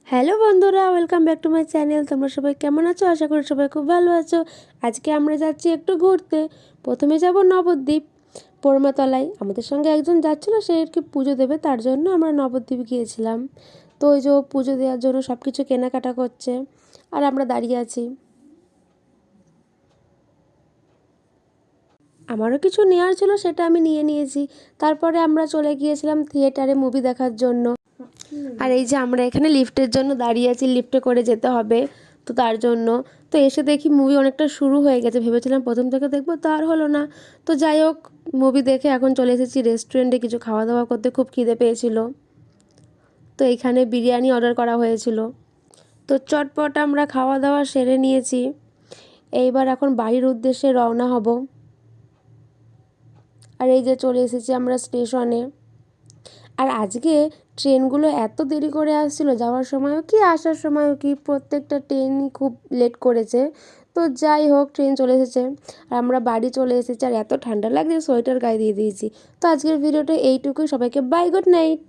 Hello বন্ধুরা, welcome back to my channel. তোমরা সবাই কেমন আছো? আশা করি সবাই খুব ভালো আছো। আজকে আমরা যাচ্ছি একটু ঘুরতে। প্রথমে যাব নবদ্বীপ পোড়মাতলায়। আমাদের সঙ্গে একজন যাচ্ছিল, সে আর কি পুজো দেবে, তার জন্য আমরা নবদ্বীপ গিয়েছিলাম। তো ওই যে পুজো দেওয়ার জন্য সব কিছু কেনাকাটা করছে আর আমরা দাঁড়িয়ে আছি। আমারও কিছু নেওয়ার ছিল, সেটা আমি নিয়ে নিয়েছি। তারপরে আমরা চলে গিয়েছিলাম থিয়েটারে মুভি দেখার জন্য। আর এই যে আমরা এখানে লিফটের জন্য দাঁড়িয়ে আছি, লিফটে করে যেতে হবে, তো তার জন্য। তো এসে দেখি মুভি অনেকটা শুরু হয়ে গেছে, ভেবেছিলাম প্রথম থেকে দেখবো, তো আর হলো না। তো যাই হোক, মুভি দেখে এখন চলে এসেছি রেস্টুরেন্টে কিছু খাওয়া দাওয়া করতে, খুব খিদে পেয়েছিল। তো এইখানে বিরিয়ানি অর্ডার করা হয়েছিল। তো চটপট আমরা খাওয়া দাওয়া সেরে নিয়েছি। এইবার এখন বাড়ির উদ্দেশ্যে রওনা হব। আর এই যে চলে এসেছি আমরা স্টেশনে। আর আজকে ট্রেনগুলো এত দেরি করে আসছিল, যাওয়ার সময়ও কি আসার সময়ও কি, প্রত্যেকটা ট্রেনই খুব লেট করেছে। তো যাই হোক, ট্রেন চলে এসেছে আর আমরা বাড়ি চলে এসেছি। আর এত ঠান্ডা লাগছে, সোয়েটার গায়ে দিয়ে দিয়েছি। তো আজকের ভিডিওটা এইটুকুই। সবাইকে বাই, গুড নাইট।